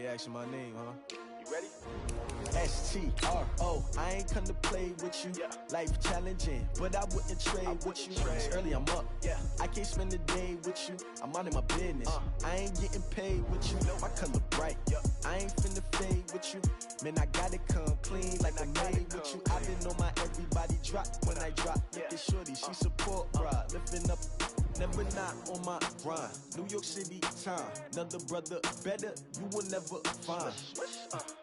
They asking my name, huh? You ready? S-T-R-O, I ain't come to play with you. Life challenging, but I wouldn't trade with you. It's early, I'm up. I can't spend the day with you. I'm out of my business. I ain't getting paid with you. My color bright. I ain't finna fade with you. Man, I got it come clean like I made with you. I didn't know my everybody drop when I drop. Look at shorty, she support, bruh. Lifting up, never not on my grind. New York City time, another brother better, you will never find.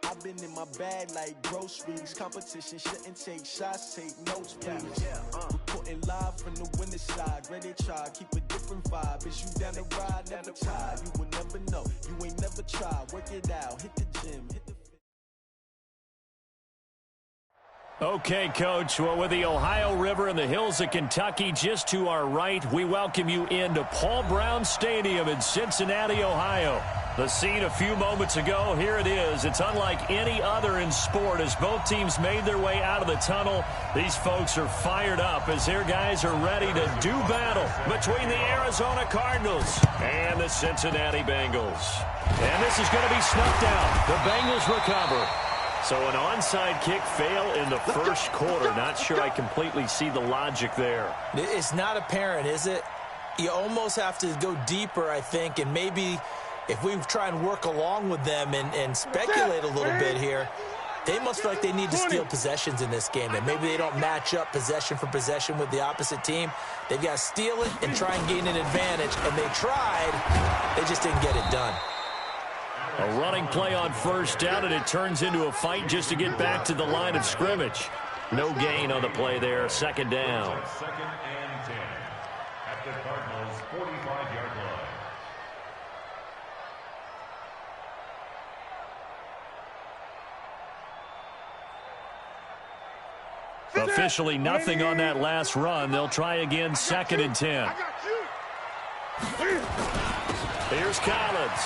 I've been in my bag like groceries. Competition shouldn't take shots, take notes, please. Reporting live from the winning side. Ready to try, keep a different vibe. Is you down the ride, never tired. You will never know, you ain't never tried. Work it out, hit the gym, hit the... Okay, Coach. Well, with the Ohio River and the hills of Kentucky just to our right, we welcome you into Paul Brown Stadium in Cincinnati, Ohio. The scene a few moments ago, here it is. It's unlike any other in sport as both teams made their way out of the tunnel. These folks are fired up as their guys are ready to do battle between the Arizona Cardinals and the Cincinnati Bengals. And this is going to be snuffed out. The Bengals recover. So an onside kick fail in the first quarter. Not sure I completely see the logic there. It's not apparent, is it? You almost have to go deeper, I think, and maybe if we try and work along with them and speculate a little bit here, they must feel like they need to steal possessions in this game. That maybe they don't match up possession for possession with the opposite team. They've got to steal it and try and gain an advantage, and they tried. They just didn't get it done. A running play on first down, and it turns into a fight just to get back to the line of scrimmage. No gain on the play there, second down. Second and 10 at the Cardinals' 45-yard line. Officially nothing on that last run. They'll try again, second and 10. Here's Collins.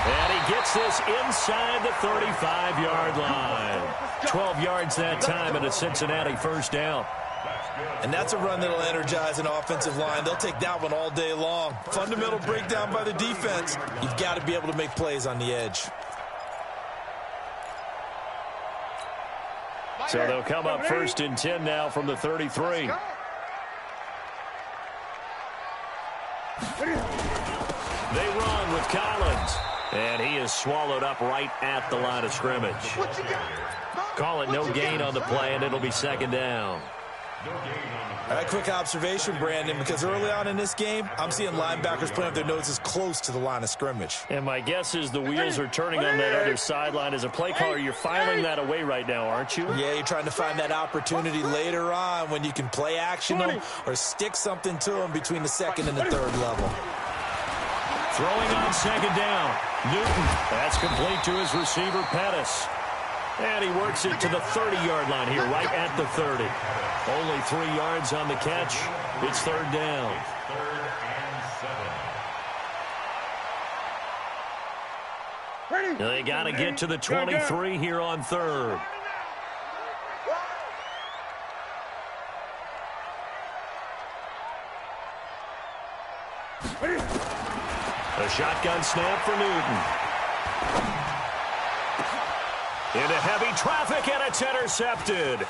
And he gets this inside the 35-yard line. 12 yards that time and a Cincinnati first down. And that's a run that'll energize an offensive line. They'll take that one all day long. Fundamental breakdown by the defense. You've got to be able to make plays on the edge. So they'll come up first and 10 now from the 33. They run with Collins. And he is swallowed up right at the line of scrimmage. Call it no gain on the play, and it'll be second down. All right, quick observation, Brandon, because early on in this game, I'm seeing linebackers playing with their noses close to the line of scrimmage. And my guess is the wheels are turning on that other sideline. As a play caller, you're filing that away right now, aren't you? Yeah, you're trying to find that opportunity later on when you can play action them or stick something to them between the second and the third level. Throwing on second down. Newton. That's complete to his receiver, Pettis. And he works it to the 30-yard line here, right at the 30. Only 3 yards on the catch. It's third down. They got to get to the 23 here on third. A shotgun snap for Newton. Into heavy traffic, and it's intercepted.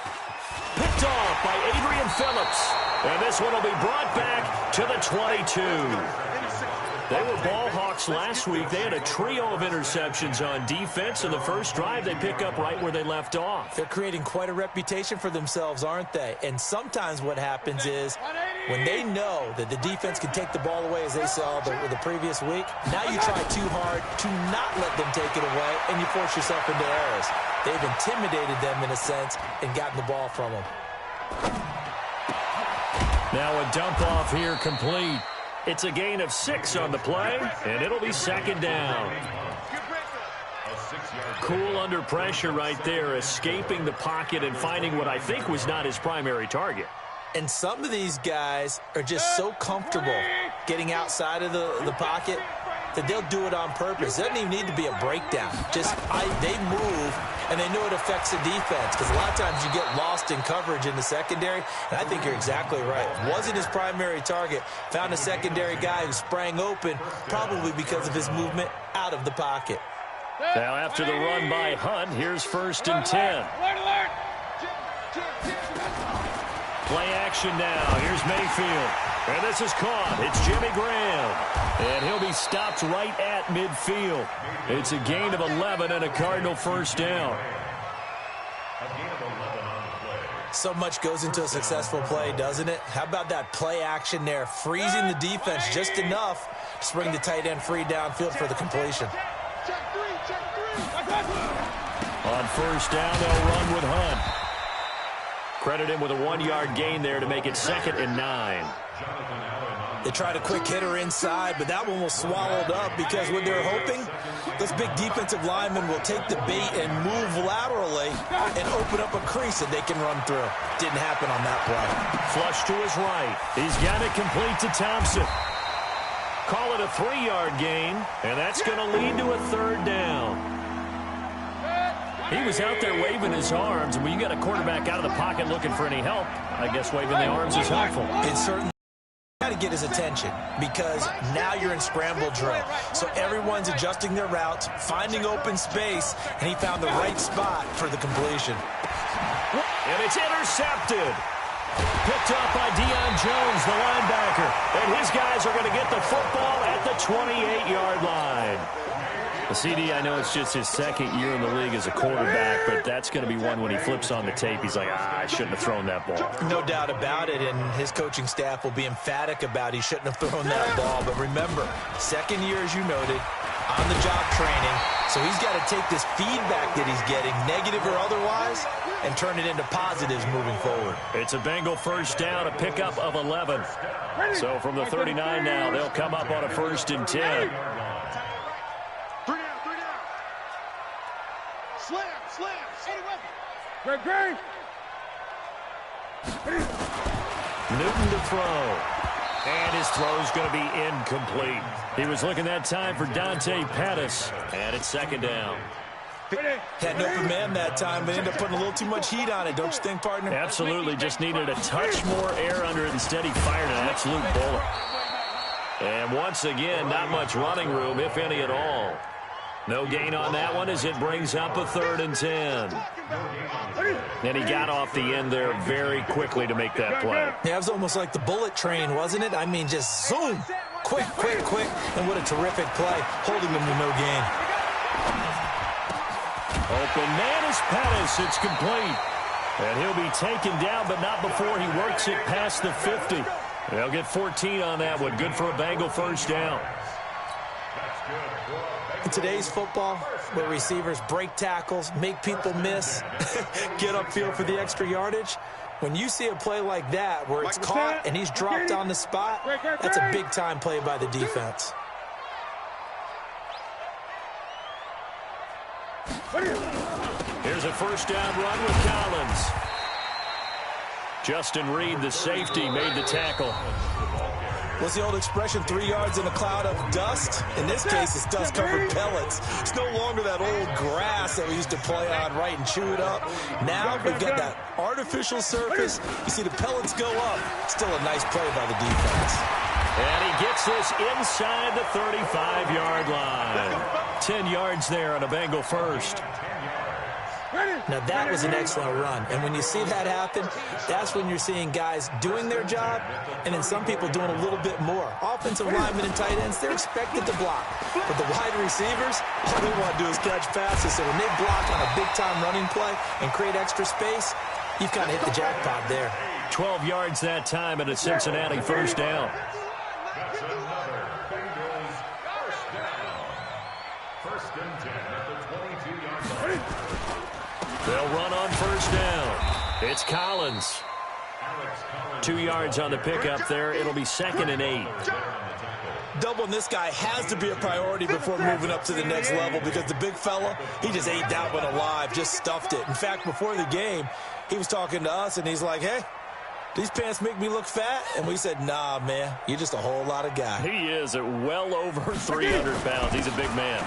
Picked off by Adrian Phillips. And this one will be brought back to the 22. They were ball hawks last week. They had a trio of interceptions on defense. In the first drive, they pick up right where they left off. They're creating quite a reputation for themselves, aren't they? And sometimes what happens is when they know that the defense can take the ball away, as they saw the previous week, now you try too hard to not let them take it away, and you force yourself into errors. They've intimidated them in a sense and gotten the ball from them. Now a dump off here complete. It's a gain of 6 on the play, and it'll be second down. Cool under pressure right there, escaping the pocket and finding what I think was not his primary target. And some of these guys are just so comfortable getting outside of the pocket that they'll do it on purpose. It doesn't even need to be a breakdown. Just they move, and they know it affects the defense, because a lot of times you get lost in coverage in the secondary, and I think you're exactly right. Wasn't his primary target. Found a secondary guy who sprang open, probably because of his movement out of the pocket. Now after the run by Hunt, here's 1st and 10. Play action now. Here's Mayfield. And this is caught. It's Jimmy Graham. And he'll be stopped right at midfield. It's a gain of 11 and a Cardinal first down. So much goes into a successful play, doesn't it? How about that play action there? Freezing the defense just enough to bring the tight end free downfield for the completion. On first down, they'll run with Hunt. Credit him with a 1-yard gain there to make it 2nd and 9. They tried a quick hitter inside, but that one was swallowed up because what they're hoping, this big defensive lineman will take the bait and move laterally and open up a crease that they can run through. Didn't happen on that play. Flush to his right. He's got it complete to Thompson. Call it a 3-yard gain, and that's going to lead to a 3rd down. He was out there waving his arms, and when you got a quarterback out of the pocket looking for any help, I guess waving the arms is helpful. It's certainly got to get his attention, because now you're in scramble drill. So everyone's adjusting their routes, finding open space, and he found the right spot for the completion. And it's intercepted. Picked up by Deion Jones, the linebacker. And his guys are going to get the football at the 28-yard line. The CD, I know it's just his 2nd year in the league as a quarterback, but that's going to be one when he flips on the tape. He's like, I shouldn't have thrown that ball. No doubt about it, and his coaching staff will be emphatic about he shouldn't have thrown that ball. But remember, 2nd year, as you noted, on-the-job training, so he's got to take this feedback that he's getting, negative or otherwise, and turn it into positives moving forward. It's a Bengal first down, a pickup of 11. So from the 39 now, they'll come up on a 1st and 10. Newton to throw. And his throw's going to be incomplete. He was looking that time for Dante Pettis. And it's 2nd down. Had an open man that time, but ended up putting a little too much heat on it, don't you think, partner? Absolutely. Just needed a touch more air under it. Instead, he fired an absolute bullet. And once again, not much running room, if any at all. No gain on that one as it brings up a 3rd and 10. And he got off the end there very quickly to make that play. Yeah, it was almost like the bullet train, wasn't it? I mean, just zoom. Quick, quick, quick. And what a terrific play, holding him to no gain. Open man is Pettis. It's complete. And he'll be taken down, but not before he works it past the 50. They'll get 14 on that one. Good for a Bengal first down. In today's football, where receivers break tackles, make people miss, get upfield for the extra yardage, when you see a play like that where it's caught and he's dropped on the spot, that's a big-time play by the defense. Here's a first down run with Collins. Justin Reed, the safety, made the tackle. What's the old expression, 3 yards in a cloud of dust? In this case, it's dust-covered pellets. It's no longer that old grass that we used to play on, right, and chew it up. Now we've got that artificial surface. You see the pellets go up. Still a nice play by the defense. And he gets this inside the 35-yard line. 10 yards there on a Bengal first. Now, that was an excellent run. And when you see that happen, that's when you're seeing guys doing their job and then some people doing a little bit more. Offensive linemen and tight ends, they're expected to block. But the wide receivers, all they want to do is catch passes. So when they block on a big-time running play and create extra space, you've kind of hit the jackpot there. 12 yards that time at a Cincinnati first down. That's another Bengals first down. 1st and 10 at the 22-yard line. They'll run on first down. It's Collins. 2 yards on the pickup there. It'll be 2nd and 8. Doubling this guy has to be a priority before moving up to the next level, because the big fella, he just ate that one alive, just stuffed it. In fact, before the game, he was talking to us, and he's like, hey, these pants make me look fat. And we said, nah, man, you're just a whole lot of guy. He is at well over 300 pounds. He's a big man.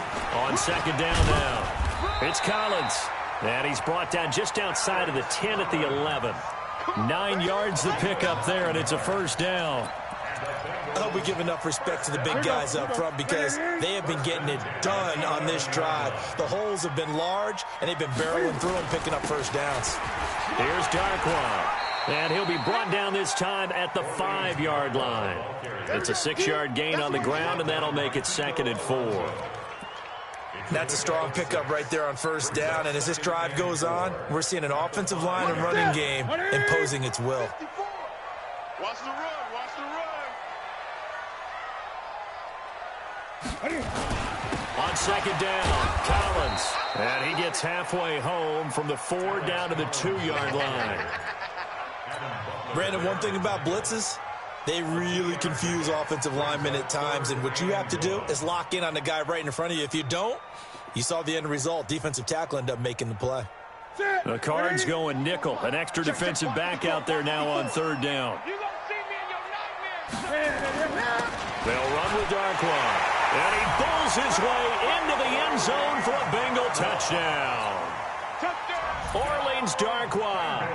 On second down now, it's Collins. And he's brought down just outside of the 10 at the 11. 9 yards to pick up there, and it's a first down. I hope we give enough respect to the big guys up front because they have been getting it done on this drive. The holes have been large, and they've been barreling through and picking up first downs. Here's Darkwa, and he'll be brought down this time at the 5-yard line. It's a 6-yard gain on the ground, and that'll make it 2nd and 4. That's a strong pickup right there on first down, and as this drive goes on, we're seeing an offensive line and running game imposing its will. Watch the run, watch the run. On second down, Collins. And he gets halfway home from the 4 down to the 2-yard line. Brandon, one thing about blitzes, they really confuse offensive linemen at times, and what you have to do is lock in on the guy right in front of you. If you don't, you saw the end result. Defensive tackle ended up making the play. The Cards going nickel. An extra defensive back out there now on 3rd down. They'll run with Darkwa. And he bowls his way into the end zone for a Bengal touchdown. Orleans Darkwa,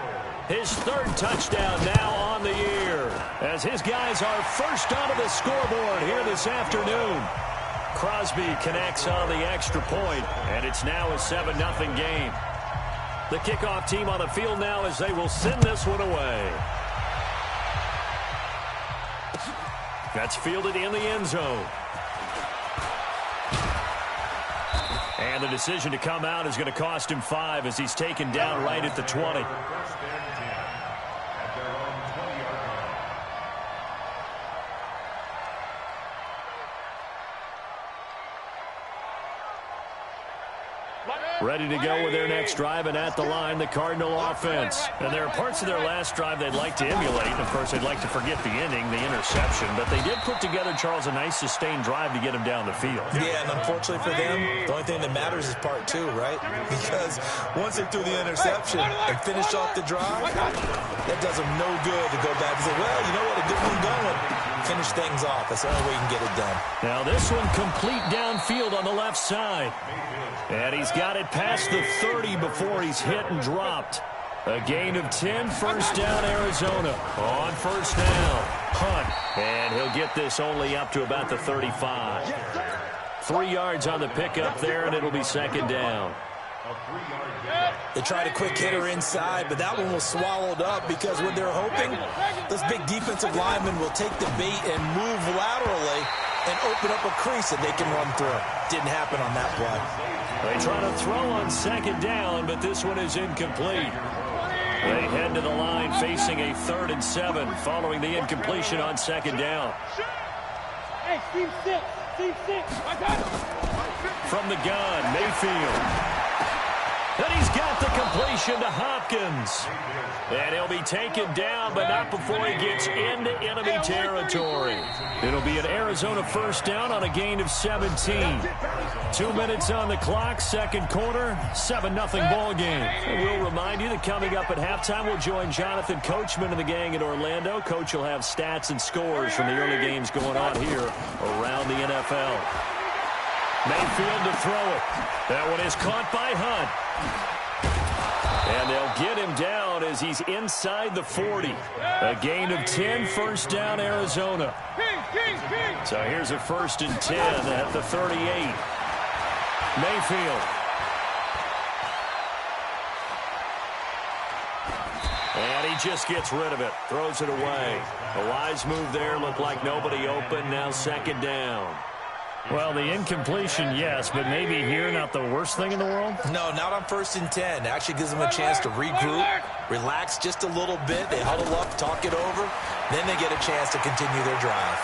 his 3rd touchdown now on the year, as his guys are first onto the scoreboard here this afternoon. Crosby connects on the extra point, and it's now a 7-0 game. The kickoff team on the field now as they will send this one away. That's fielded in the end zone. And the decision to come out is going to cost him 5 as he's taken down right at the 20. Ready to go with their next drive, and at the line, the Cardinal offense. And there are parts of their last drive they'd like to emulate. And, of course, they'd like to forget the inning, the interception. But they did put together, Charles, a nice sustained drive to get him down the field. Yeah, and unfortunately for them, the only thing that matters is part 2, right? Because once they threw the interception and finished off the drive, that does them no good to go back and say, well, you know what, a good one going. Finish things off. That's the only way you can get it done. Now this one complete downfield on the left side. And he's got it past the 30 before he's hit and dropped. A gain of 10, first down Arizona. On first down, Hunt. And he'll get this only up to about the 35. 3 yards on the pickup there, and it'll be 2nd down. They tried a quick hitter inside, but that one was swallowed up because what they're hoping, those big defensive linemen will take the bait and move laterally and open up a crease that they can run through. Didn't happen on that play. They try to throw on 2nd down, but this one is incomplete. They head to the line facing a 3rd and 7 following the incompletion on 2nd down. Hey, Steve 6. From the gun, Mayfield. And he's got the completion to Hopkins. And he'll be taken down, but not before he gets into enemy territory. It'll be an Arizona first down on a gain of 17. 2 minutes on the clock, 2nd quarter, 7-0 ball game. And we'll remind you that coming up at halftime, we'll join Jonathan Coachman and the gang in Orlando. Coach will have stats and scores from the early games going on here around the NFL. Mayfield to throw it. That one is caught by Hunt. And they'll get him down as he's inside the 40. A gain of 10, first down Arizona. So here's a 1st and 10 at the 38. Mayfield. And he just gets rid of it. Throws it away. A wise move there. Looked like nobody open. Now 2nd down. Well, the incompletion, yes, but maybe here not the worst thing in the world? No, not on 1st and 10. Actually gives them a chance to regroup, relax just a little bit. They huddle up, talk it over. Then they get a chance to continue their drive.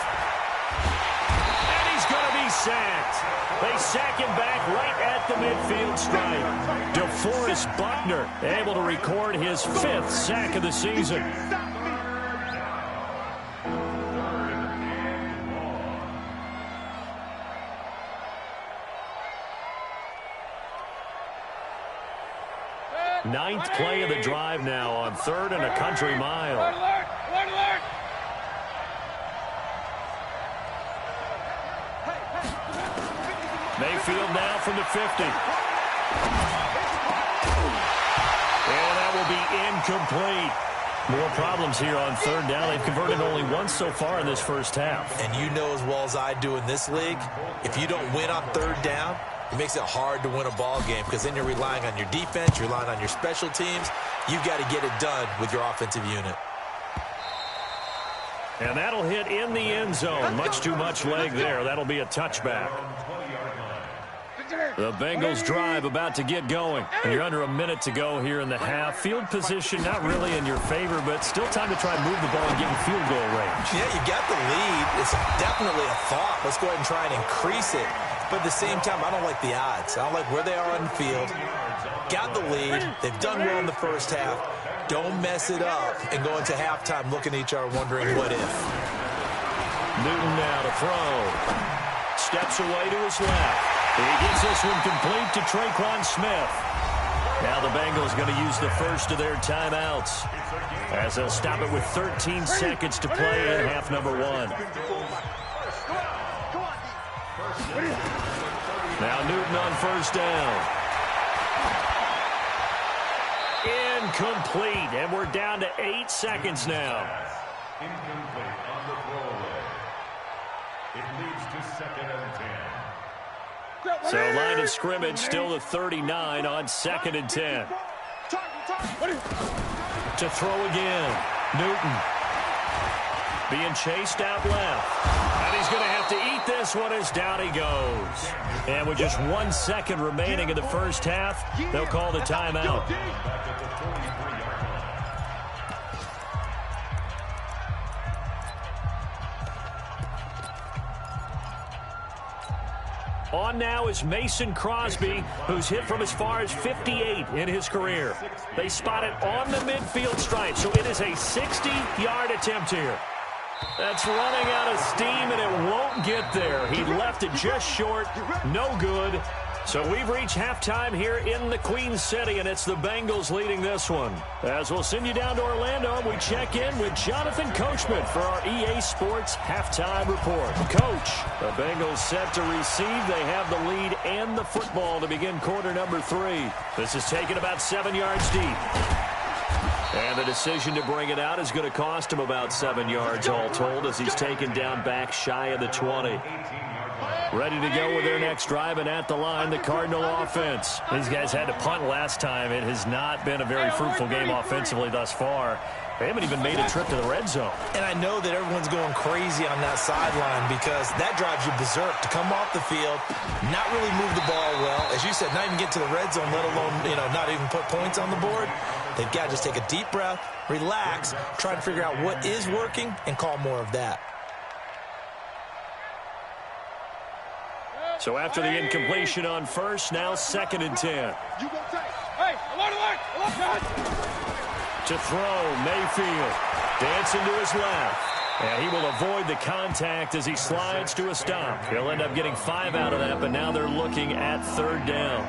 And he's going to be sacked. They sack him back right at the midfield stripe. DeForest Buckner able to record his 5th sack of the season. Ninth play of the drive now on 3rd and a country mile. Mayfield now from the 50. And that will be incomplete. More problems here on third down. They've converted only once so far in this first half. And you know as well as I do in this league, if you don't win on third down, it makes it hard to win a ball game because then you're relying on your defense, you're relying on your special teams. You've got to get it done with your offensive unit. And that'll hit in the end zone. Much too much leg there. That'll be a touchback. The Bengals drive about to get going. And you're under a minute to go here in the half. Field position not really in your favor, but still time to try and move the ball and get in field goal range. Yeah, you got the lead. It's definitely a thought. Let's go ahead and try and increase it. But at the same time, I don't like the odds. I don't like where they are on the field. Got the lead. They've done well in the first half. Don't mess it up and go into halftime looking at each other wondering what if. Newton now to throw. Steps away to his left. He gets this one complete to Traquan Smith. Now the Bengals going to use the first of their timeouts as they'll stop it with 13 seconds to play in half number one. Now Newton on first down. Incomplete, and we're down to 8 seconds now. Incomplete on the throwaway. It leads to 2nd and 10. So line of scrimmage still to 39 on 2nd and 10. To throw again. Newton being chased out left. And he's going to have to eat this one as down he goes. And with just 1 second remaining in the first half, they'll call the timeout. On now is Mason Crosby, who's hit from as far as 58 in his career. They spot it on the midfield stripe, so it is a 60-yard attempt here. That's running out of steam, and it won't get there. He left it just short. No good. So we've reached halftime here in the Queen City, and it's the Bengals leading this one. As we'll send you down to Orlando, we check in with Jonathan Coachman for our EA Sports Halftime Report. Coach, the Bengals set to receive. They have the lead and the football to begin quarter number 3. This is taken about 7 yards deep. And the decision to bring it out is going to cost him about 7 yards all told as he's taken down back shy of the 20. Ready to go with their next drive, and at the line, the Cardinal offense. These guys had to punt last time. It has not been a very fruitful game offensively thus far. They haven't even made a trip to the red zone. And I know that everyone's going crazy on that sideline because that drives you berserk to come off the field, not really move the ball well. As you said, not even get to the red zone, let alone, not even put points on the board. They've got to just take a deep breath, relax, try to figure out what is working, and call more of that. So after the incompletion on first, now 2nd and 10. To throw, Mayfield. Dancing to his left. And he will avoid the contact as he slides to a stop. He'll end up getting 5 out of that, but now they're looking at 3rd down.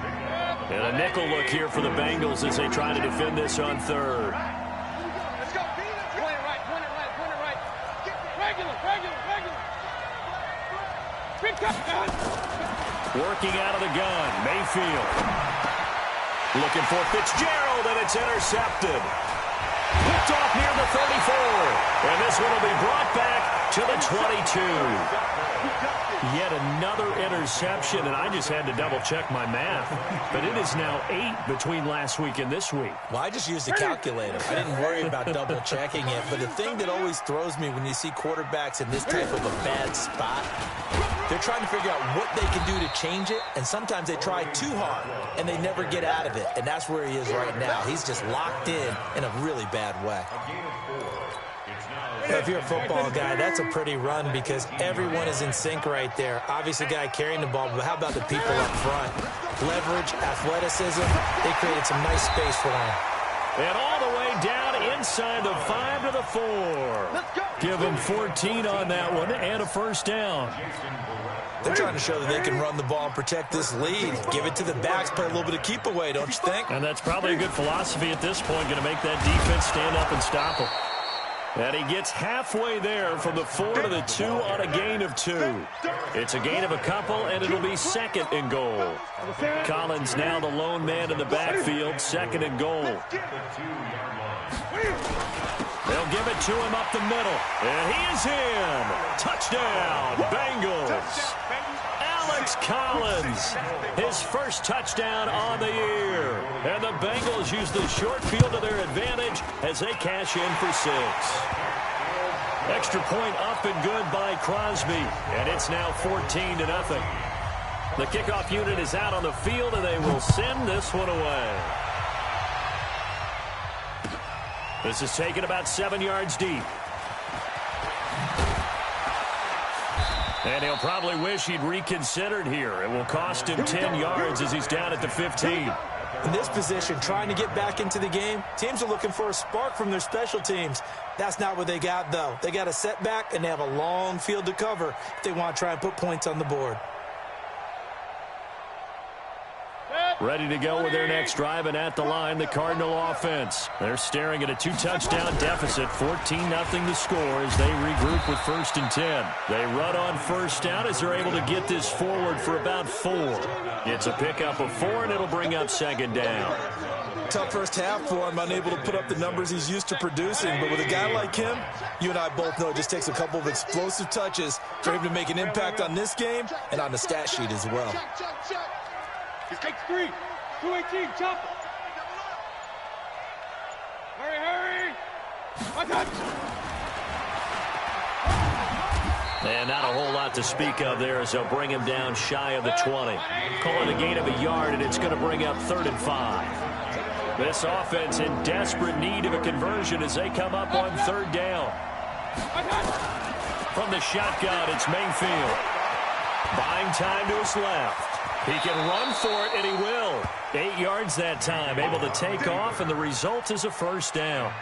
And a nickel look here for the Bengals as they try to defend this on 3rd. Let's go. Point it right. Regular. Big touchdown. Working out of the gun, Mayfield. Looking for Fitzgerald, and it's intercepted. Picked off near the 34. And this one will be brought back to the 22. Yet another interception, and I just had to double-check my math. But it is now 8 between last week and this week. Well, I just used a calculator. I didn't worry about double-checking it. But the thing that always throws me when you see quarterbacks in this type of a bad spot, they're trying to figure out what they can do to change it, and sometimes they try too hard, and they never get out of it. And that's where he is right now. He's just locked in a really bad way. If you're a football guy, that's a pretty run because everyone is in sync right there. Obviously, the guy carrying the ball, but how about the people up front? Leverage, athleticism, they created some nice space for him. And all the way down inside the 5 to the 4. Give them 14 on that one and a first down. They're trying to show that they can run the ball and protect this lead. Give it to the backs, play a little bit of keep away, don't you think? And that's probably a good philosophy at this point, going to make that defense stand up and stop them. And he gets halfway there from the 4 to the 2 on a gain of 2. It's a gain of a couple, and it'll be second and goal. Collins now the lone man in the backfield, second and goal. They'll give it to him up the middle. And he is in. Touchdown, Bengals. Alex Collins, his first touchdown on the year. And the Bengals use the short field to their advantage as they cash in for 6. Extra point up and good by Crosby. And it's now 14-0. The kickoff unit is out on the field, and they will send this one away. This is taken about 7 yards deep. And he'll probably wish he'd reconsidered here. It will cost him 10 yards as he's down at the 15. In this position, trying to get back into the game, teams are looking for a spark from their special teams. That's not what they got, though. They got a setback, and they have a long field to cover if they want to try and put points on the board. Ready to go with their next drive, and at the line, the Cardinal offense. They're staring at a 2-touchdown deficit, 14-0 the score as they regroup with 1st and 10. They run on first down as they're able to get this forward for about 4. It's a pickup of 4, and it'll bring up 2nd down. Tough first half for him, unable to put up the numbers he's used to producing. But with a guy like him, you and I both know it just takes a couple of explosive touches for him to make an impact on this game and on the stat sheet as well. X3, 218, chop. Hurry. And not a whole lot to speak of there as they'll bring him down shy of the 20. Call it a gain of a yard, and it's going to bring up 3rd and 5. This offense in desperate need of a conversion as they come up on 3rd down. From the shotgun, it's Mayfield. Buying time to his left. He can run for it, and he will. 8 yards that time, able to take off, and the result is a 1st down.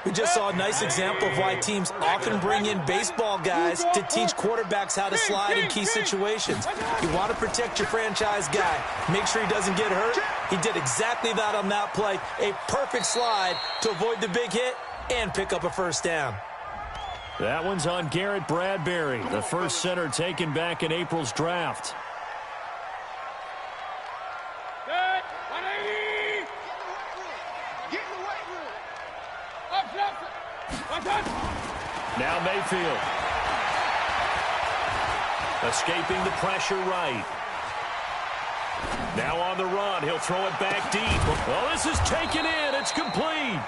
We just saw a nice example of why teams often bring in baseball guys to teach quarterbacks how to slide in key situations. You want to protect your franchise guy. Make sure he doesn't get hurt. He did exactly that on that play. A perfect slide to avoid the big hit and pick up a 1st down. That one's on Garrett Bradbury, the first center taken back in April's draft. Now Mayfield. Escaping the pressure right. Now on the run. He'll throw it back deep. Well, this is taken in. It's complete.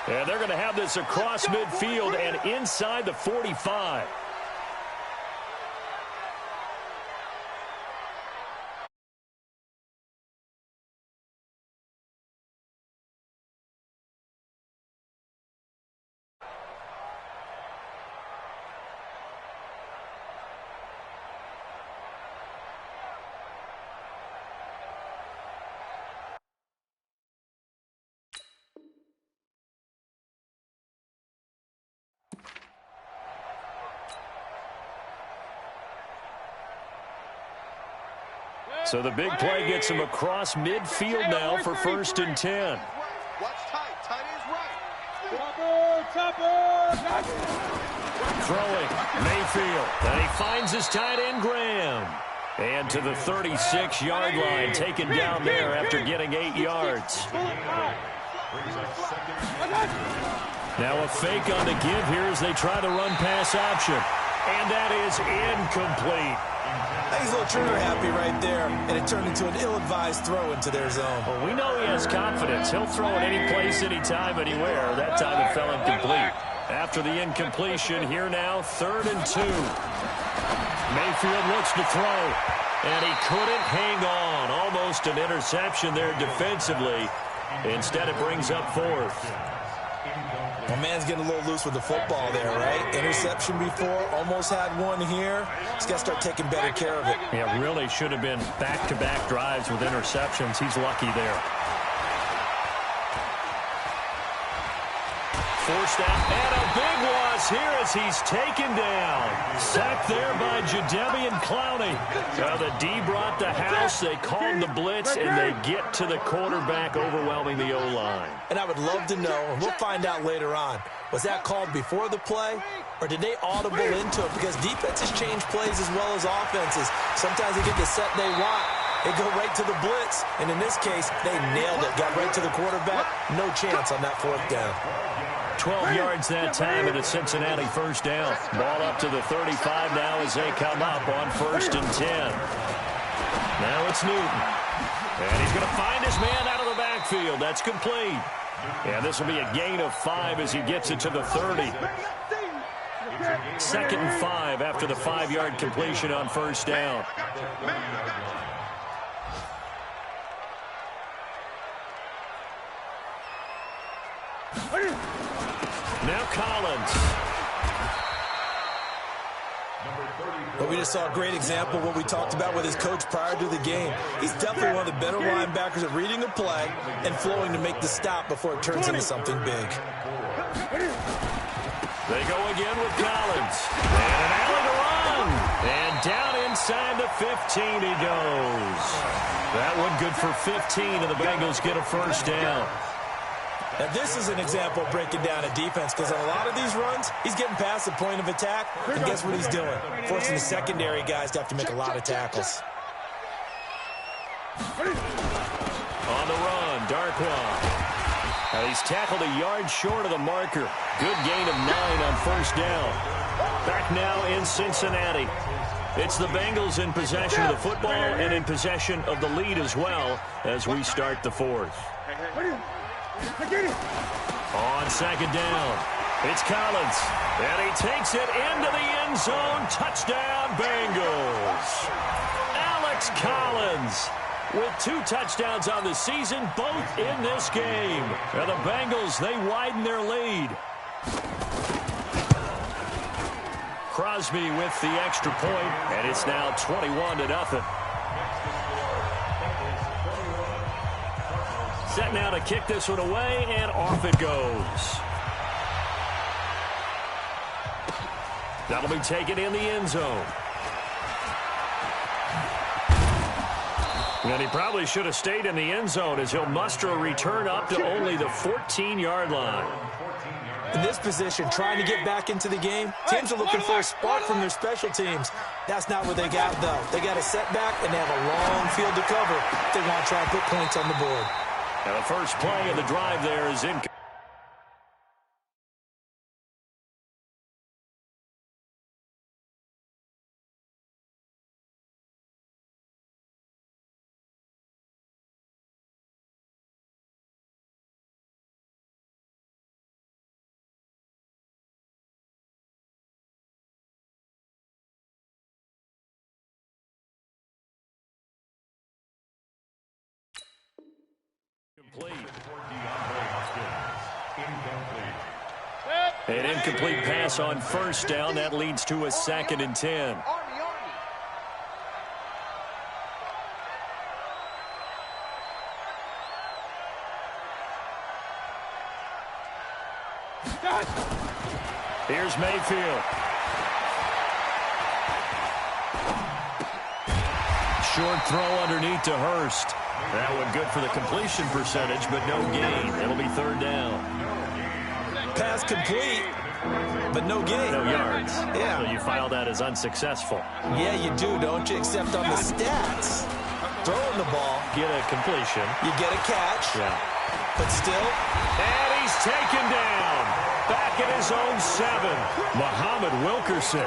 And they're going to have this across midfield and inside the 45. So the big play gets him across midfield now for 1st and 10. Throwing, Mayfield. And he finds his tight end, Graham. And to the 36-yard line, taken down there after getting 8 yards. Now a fake on the give here as they try the run-pass option. And that is incomplete. He's a little trigger happy right there, and it turned into an ill-advised throw into their zone. Well, we know he has confidence. He'll throw it any place, anytime, anywhere. That time it fell incomplete. After the incompletion, here now, 3rd and 2. Mayfield looks to throw, and he couldn't hang on. Almost an interception there defensively. Instead, it brings up 4th. My man's getting a little loose with the football there, right? Interception before, almost had one here. He's got to start taking better care of it. Yeah, really should have been back-to-back drives with interceptions. He's lucky there. Forced out, and a big loss here as he's taken down. Sacked there by Jadeveon Clowney. The D brought the house. They called the blitz, and they get to the quarterback, overwhelming the O-line. And I would love to know, and we'll find out later on, Was that called before the play, or did they audible into it? Because defenses change plays as well as offenses. Sometimes they get the set they want. They go right to the blitz, and in this case, they nailed it. Got right to the quarterback. No chance on that 4th down. 12 yards that time and a Cincinnati first down. Ball up to the 35 now as they come up on 1st and 10. Now it's Newton. And he's going to find his man out of the backfield. That's complete. And this will be a gain of 5 as he gets it to the 30. 2nd and 5 after the 5-yard completion on 1st down. Now Collins. But we just saw a great example of what we talked about with his coach prior to the game. He's definitely one of the better linebackers at reading a play and flowing to make the stop before it turns into something big. They go again with Collins. And an alley to run. And down inside the 15 he goes. That one good for 15, and the Bengals get a first down. Now, this is an example of breaking down a defense, because on a lot of these runs, he's getting past the point of attack, and guess what he's doing? Forcing the secondary guys to have to make a lot of tackles. On the run, Darkwa. Now he's tackled a yard short of the marker. Good gain of 9 on 1st down. Back now in Cincinnati. It's the Bengals in possession of the football and in possession of the lead as well as we start the 4th. On 2nd down, it's Collins, and he takes it into the end zone. Touchdown, Bengals. Alex Collins with 2 touchdowns on the season, both in this game. And the Bengals, they widen their lead. Crosby with the extra point, and it's now 21-0. Set now to kick this one away, and off it goes. That'll be taken in the end zone. And he probably should have stayed in the end zone as he'll muster a return up to only the 14-yard line. In this position, trying to get back into the game, teams are looking for a spark from their special teams. That's not what they got, though. They got a setback, and they have a long field to cover if they want to try and put points on the board. And the first play of the drive there is in. An incomplete pass on 1st down. That leads to a 2nd and 10. Here's Mayfield. Short throw underneath to Hurst. That one good for the completion percentage, but no gain. It'll be 3rd down. Pass complete, but no gain. No yards. Yeah. So you file that as unsuccessful. Yeah, you do, don't you? Except on the stats. Throwing the ball. Get a completion. You get a catch. Yeah. But still. And he's taken down. Back at his own 7. Muhammad Wilkerson.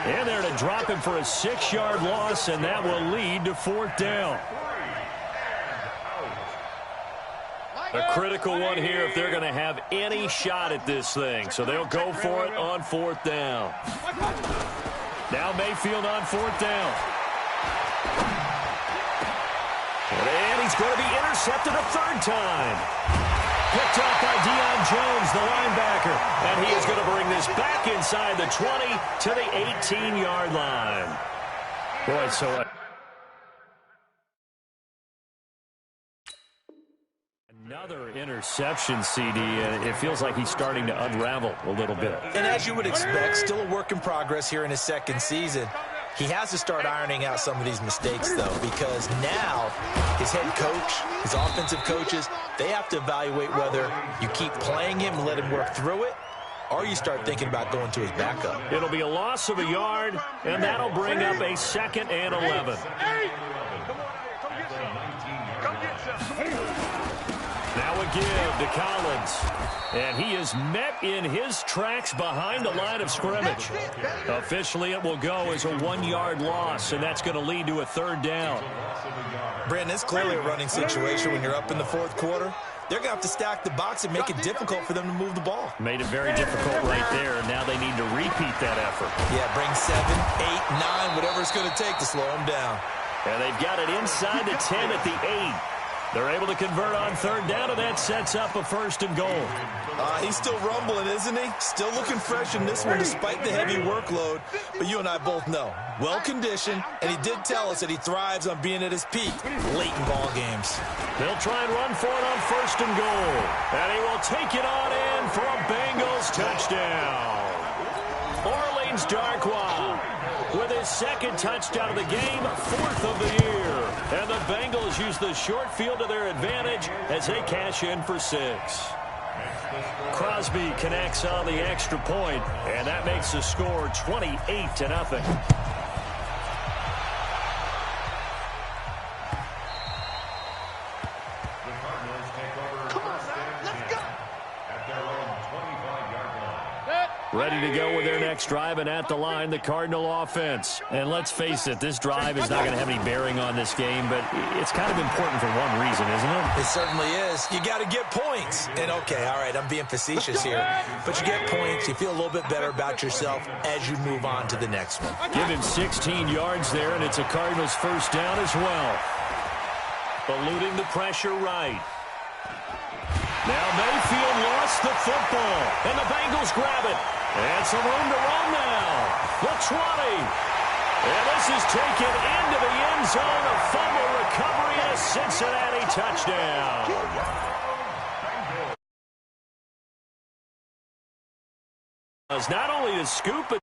In there to drop him for a 6-yard loss, and that will lead to 4th down. A critical one here if they're going to have any shot at this thing. So they'll go for it on 4th down. Now Mayfield on 4th down. And he's going to be intercepted a 3rd time. Picked up by Deion Jones, the linebacker. And he is going to bring this back inside the 20 to the 18-yard line. Boy, so another interception, CD. It feels like he's starting to unravel a little bit. And as you would expect, still a work in progress here in his 2nd season. He has to start ironing out some of these mistakes, though, because now his head coach, his offensive coaches, they have to evaluate whether you keep playing him and let him work through it, or you start thinking about going to his backup. It'll be a loss of a yard, and that'll bring up a 2nd and 11. Now a give to Collins. And he is met in his tracks behind the line of scrimmage. Officially, it will go as a 1-yard loss, and that's going to lead to a 3rd down. Brandon, it's clearly a running situation when you're up in the 4th quarter. They're going to have to stack the box and make it difficult for them to move the ball. Made it very difficult right there, and now they need to repeat that effort. Yeah, bring 7, 8, 9, whatever it's going to take to slow them down. And they've got it inside the 10 at the 8. They're able to convert on 3rd down, and that sets up a 1st and goal. He's still rumbling, isn't he? Still looking fresh in this one despite the heavy workload. But you and I both know, well-conditioned, and he did tell us that he thrives on being at his peak late in ball games. They'll try and run for it on 1st and goal. And he will take it on in for a Bengals touchdown. Orleans Darkwa with his 2nd touchdown of the game, 4th of the year. And the Bengals use the short field to their advantage as they cash in for 6. Crosby connects on the extra point, and that makes the score 28-0. Ready to go with their next drive, and at the line, the Cardinal offense. And let's face it, this drive is not going to have any bearing on this game, but it's kind of important for one reason, isn't it? It certainly is. You got to get points. And, okay, all right, I'm being facetious here. But you get points, you feel a little bit better about yourself as you move on to the next one. Give him 16 yards there, and it's a Cardinals 1st down as well. Eluding the pressure right. Now Mayfield lost the football, and the Bengals grab it. And some room to run now. The 20. And this is taken into the end zone. A fumble recovery and a Cincinnati touchdown. Not only to scoop it.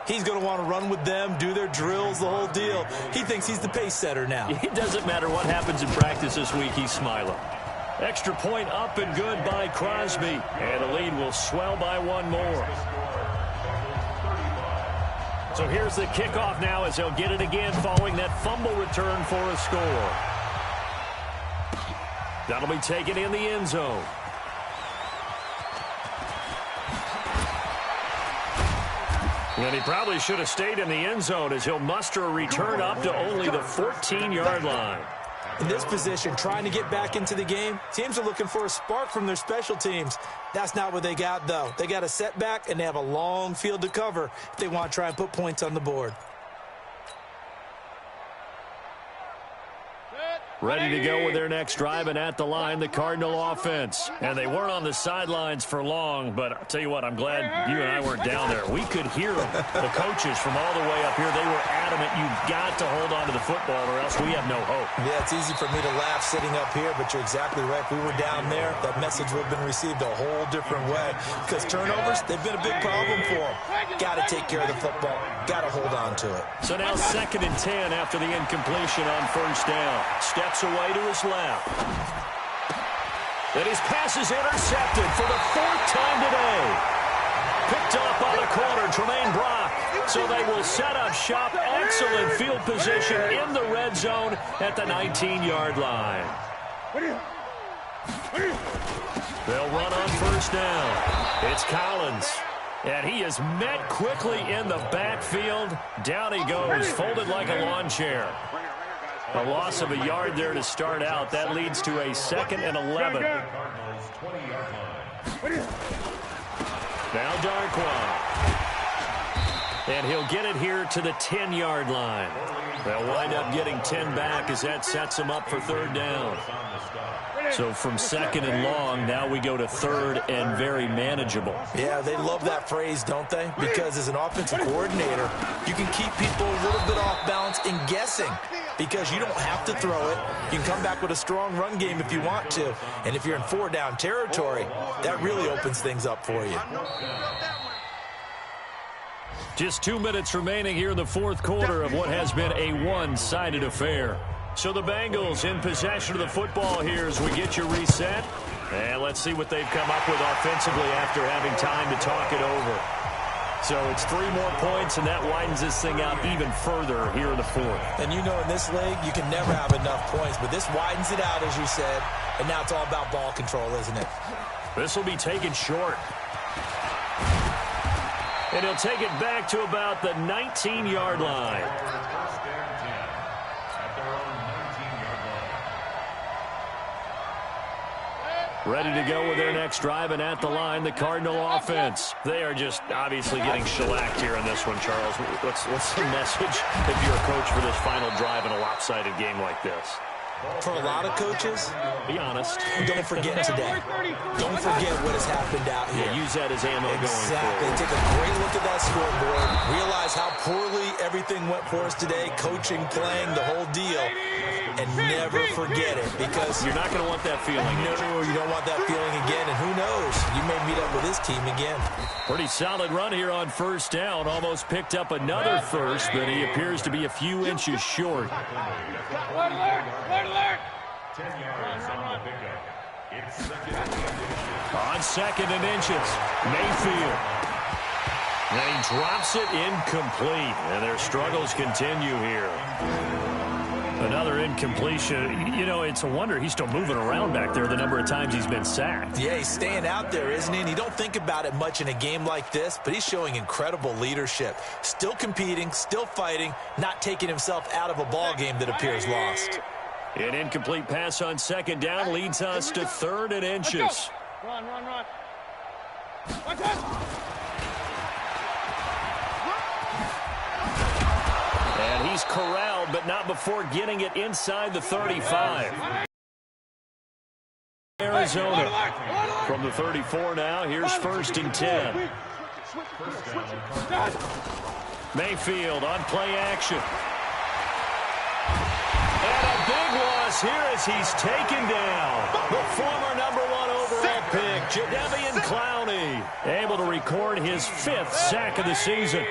He's going to want to run with them, do their drills, the whole deal. He thinks he's the pace setter now. It doesn't matter what happens in practice this week, he's smiling. Extra point up and good by Crosby. And the lead will swell by 1 more. So here's the kickoff now as they'll get it again following that fumble return for a score. That'll be taken in the end zone. And he probably should have stayed in the end zone as he'll muster a return up to only the 14-yard line. In this position, trying to get back into the game, teams are looking for a spark from their special teams. That's not what they got, though. They got a setback, and they have a long field to cover if they want to try and put points on the board. Ready to go with their next drive, and at the line, the Cardinal offense. And they weren't on the sidelines for long, but I'll tell you what, I'm glad you and I weren't down there. We could hear them. The coaches from all the way up here, they were adamant, you've got to hold on to the football or else we have no hope. Yeah, it's easy for me to laugh sitting up here, but you're exactly right. If we were down there, that message would have been received a whole different way. Because turnovers, they've been a big problem for them. Got to take care of the football. Got to hold on to it. So now 2nd and 10 after the incompletion on 1st down. Steps away to his left. And his pass is intercepted for the 4th time today. Picked up on the corner, Tremaine Brock. So they will set up shop. Excellent field position in the red zone at the 19-yard line. They'll run on 1st down. It's Collins. And he is met quickly in the backfield. Down he goes, folded like a lawn chair. A loss of a yard there to start out. That leads to a 2nd and 11. Now Darkwa. And he'll get it here to the 10-yard line. They'll wind up getting 10 back as that sets him up for 3rd down. So from 2nd and long, now we go to 3rd and very manageable. Yeah, they love that phrase, don't they? Because as an offensive coordinator, you can keep people a little bit off balance and guessing because you don't have to throw it. You can come back with a strong run game if you want to. And if you're in 4-down territory, that really opens things up for you. Just 2 minutes remaining here in the 4th quarter of what has been a one-sided affair. So the Bengals in possession of the football here as we get you reset. And let's see what they've come up with offensively after having time to talk it over. So it's 3 more points, and that widens this thing out even further here in the fourth. And you know in this league, you can never have enough points, but this widens it out, as you said, and now it's all about ball control, isn't it? This will be taken short. And he'll take it back to about the 19-yard line. First and 10 at their own 19-yard line. Ready to go with their next drive, and at the line, the Cardinal offense. They are just obviously getting shellacked here in this one, Charles. What's the message if you're a coach for this final drive in a lopsided game like this? For a lot of coaches, be honest. Don't forget today. Don't forget what has happened out here. Yeah, use that as ammo going Exactly. forward. Take a great look at that scoreboard. Realize how poorly everything went for us today. Coaching, playing, the whole deal. And never forget it, because you're not going to want that feeling. No, you don't want that feeling again. And who knows? You may meet up with this team again. Pretty solid run here on first down. Almost picked up another first, but he appears to be a few inches short. Red alert! Red alert! 10 yards on the pickup. It's second and inches. On second and inches, Mayfield. And he drops it incomplete, and their struggles continue here. Another incompletion. You know, it's a wonder he's still moving around back there the number of times he's been sacked. Yeah, he's staying out there, isn't he? And you don't think about it much in a game like this, but he's showing incredible leadership. Still competing, still fighting, not taking himself out of a ball game that appears lost. An incomplete pass on second down leads us to third and inches. Run, run, run. Watch out! And he's corralled, but not before getting it inside the 35. Arizona from the 34 now. Here's first and 10. Mayfield on play action. And a big loss here as he's taken down. The former #1 overall pick, Jadeveon Clowney, able to record his 5th sack of the season.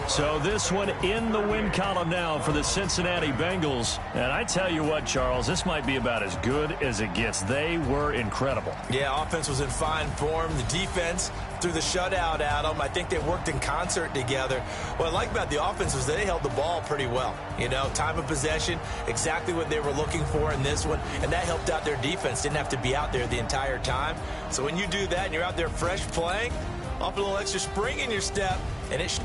So this one in the win column now for the Cincinnati Bengals. And I tell you what, Charles, this might be about as good as it gets. They were incredible. Yeah, offense was in fine form. The defense threw the shutout at them. I think they worked in concert together. What I like about the offense was they held the ball pretty well. You know, time of possession, exactly what they were looking for in this one. And that helped out their defense. Didn't have to be out there the entire time. So when you do that and you're out there fresh playing, off a little extra spring in your step, and it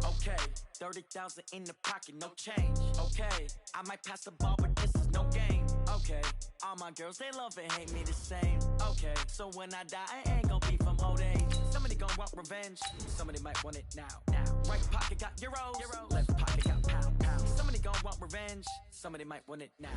Okay, 30,000 in the pocket, no change. Okay, I might pass the ball, but this is no game. Okay, all my girls, they love and hate me the same. Okay, so when I die, I ain't gonna be from old age. Somebody gonna want revenge, somebody might want it now. Right pocket got euros, left pocket got pound. Somebody gonna want revenge, somebody might want it now.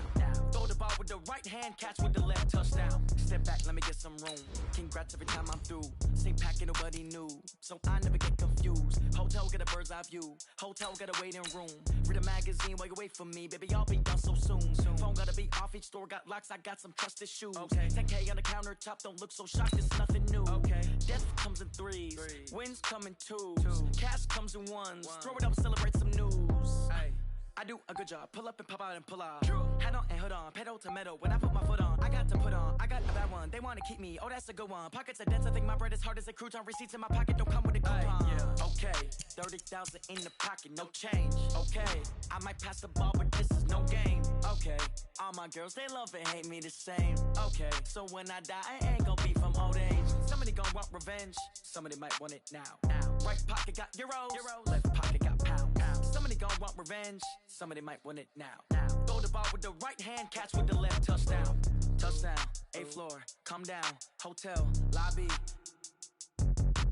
Throw the ball with the right hand, catch with the left, touchdown. Step back, let me get some room. Congrats every time I'm through. Same packet, nobody knew, so I never get confused. Hotel get a bird's eye view. Hotel got a waiting room. Read a magazine while you wait for me. Baby, I'll be done so soon. Phone gotta be off. Each store got locks. I got some trusted shoes. Okay. 10K on the countertop. Don't look so shocked. It's nothing new. Okay. Death comes in threes. Wins come in twos. Cash comes in ones. Throw it up, celebrate some news. Ay. I do a good job. Pull up and pop out and pull out. Hat on and hood on. Pedal to metal. When I put my foot on, I got to put on. I got a bad one. They want to keep me. Oh, that's a good one. Pockets are dense. I think my bread is hard as a crouton. Receipts in my pocket don't come with a coupon. Okay. 30,000 in the pocket. No change. Okay. I might pass the ball, but this is no game. Okay. All my girls, they love and hate me the same. Okay. So when I die, I ain't gonna be from old age. Somebody gonna want revenge. Somebody might want it now. Right pocket got euros. Left pocket got pound. Somebody gonna want revenge. Somebody might want it now. Throw the ball with the right hand, catch with the left, touchdown. Touchdown, 8th floor, come down, hotel, lobby.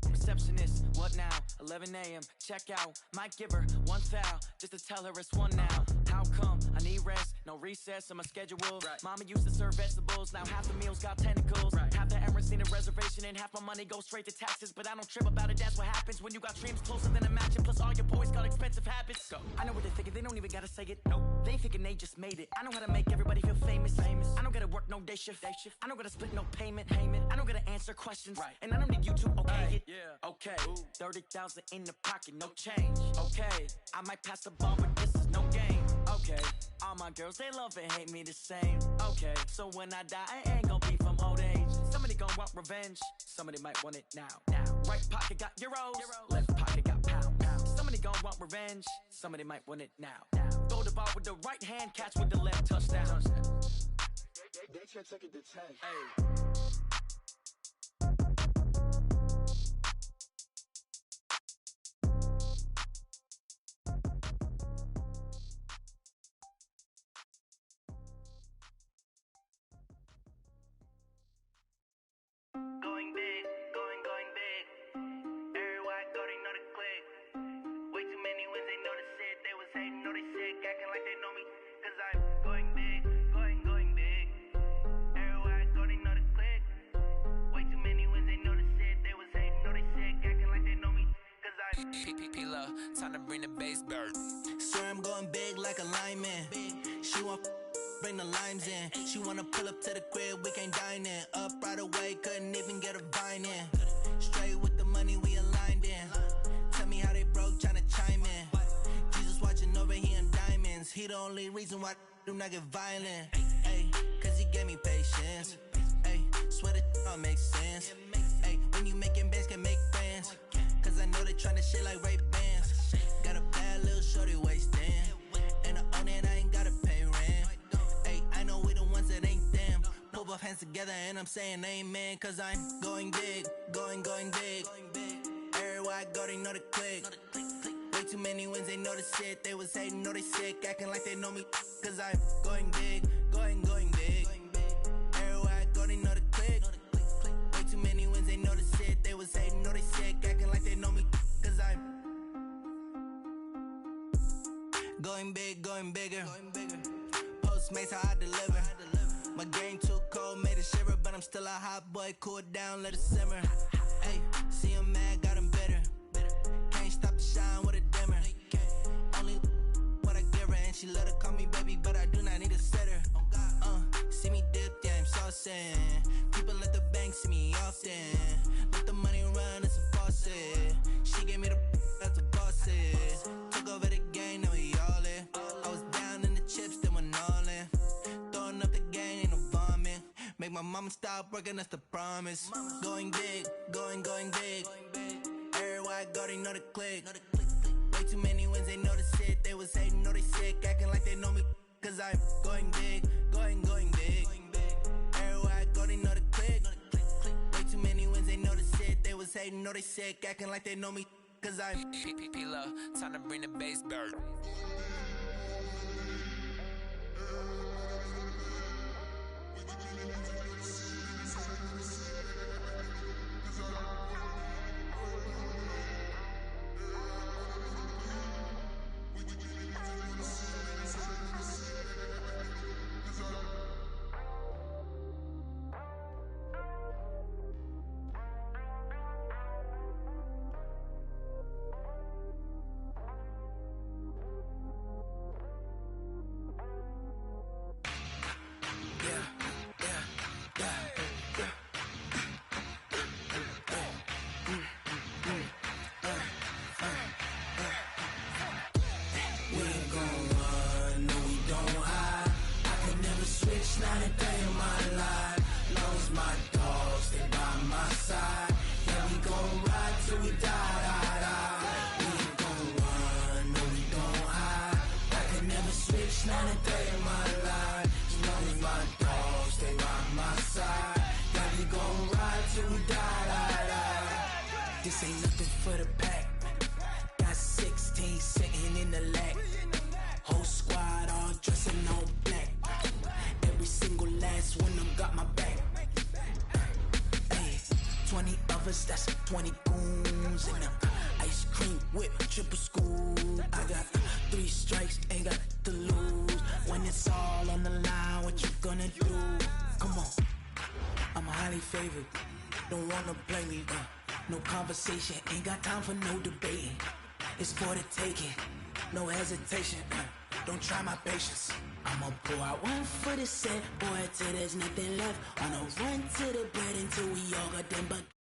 Receptionist, what now? 11 a.m., check out. Might give her one foul, just to tell her it's one now. How How come I need rest? No recess in my schedule. Right. Mama used to serve vegetables. Now half the meals got tentacles. Right. Half the Emirates need a reservation and half my money goes straight to taxes. But I don't trip about it. That's what happens when you got dreams closer than a match. And plus all your boys got expensive habits. Go. I know what they're thinking. They don't even gotta say it. Nope. They ain't thinking they just made it. I know how to make everybody feel famous. I don't gotta work no day shift. I don't gotta split no payment. I don't gotta answer questions. Right. And I don't need you to okay it. Yeah. Okay. 30,000 in the pocket, no change. Okay. I might pass the ball, but this is no game. Okay. All my girls, they love and hate me the same. Okay. So when I die, I ain't gonna be from old age. Somebody gon' want revenge. Somebody might want it now. Right pocket got euros. Left pocket got pounds. Somebody gon' want revenge. Somebody might want it now. Throw the ball with the right hand, catch with the left, touchdown. They can't take it to 10. Hey. Going big, going big. Everywhere I go, they know the click. Way too many wins, they know the shit. They was hating, know they sick, acting like they know me. Cause I'm going big, going big. Everywhere I go, they know the click. Way too many wins, they know the shit. They was hating, know they sick, acting like they know me. Cause I'm P-P-P-Lo, time to bring the bass bird. Swear I'm going big like a lineman. She want bring the limes in. She wanna pull up to the crib, we can't dine in. Up right away, couldn't even get a vine in. Straight with the money, we aligned in. Tell me how they broke, tryna chime in. Jesus watching over here in diamonds. He the only reason why I do not get violent. Ay, cause he gave me patience. Ay, swear that all makes sense. Ay, when you making bands, can make friends. Cause I know they tryna shit like Ray-Bans. Got a bad little shorty wasting. And I own it, I ain't gotta pay rent. I know we the ones that ain't them. Pull both hands together and I'm saying amen. Cause I'm going big, going big. Everywhere I go, they know the click. Way too many wins, they know the shit. They was hating, know they sick, acting like they know me. Cause I'm going big, going big. Everywhere I go, they know the click. Way too many wins, they know the shit. They was hating, know they sick, acting like they know me. Cause I'm going big, going bigger. Postmates how I deliver. My game too cold, made it shiver, but I'm still a hot boy. Cool it down, let it simmer. Hey, see him mad, got him bitter. Can't stop the shine with a dimmer. Only what I give her, and she love to call me baby, but I do not need a sitter. See me dip, yeah, I'm saucing. People at the bank see me often. Let the money run, it's a faucet. She gave me the that's the bosses. Took over the game, now we all in. I was down in the chips, then went all in. Throwing up the game, ain't no vomit. Make my mama stop working, that's the promise. Going big, going big. Everywhere I go, they know the click. Way too many wins, they know the shit. They was hating, know they sick, acting like they know me. Cause I'm going big, going big. Everywhere I go, they know the click. Way too many wins, they know the shit. They was hating, know they sick, acting like they know me. Cause I'm P-P-P-Lo, time to bring the bass bird. This ain't nothing for the pack. Got 16 sitting in the lap. Whole squad all dressing all black. Every single last one of them got my back. Ay, 20 of us, that's 20 goons in them. Ice cream whip, triple scoop. I got 3 strikes, ain't got to lose. highly favored. Don't wanna play me, no conversation, ain't got time for no debating. It's for the taking, no hesitation, don't try my patience. I'ma pour out one for the set, boy, till there's nothing left. On a run to the bed until we all got them but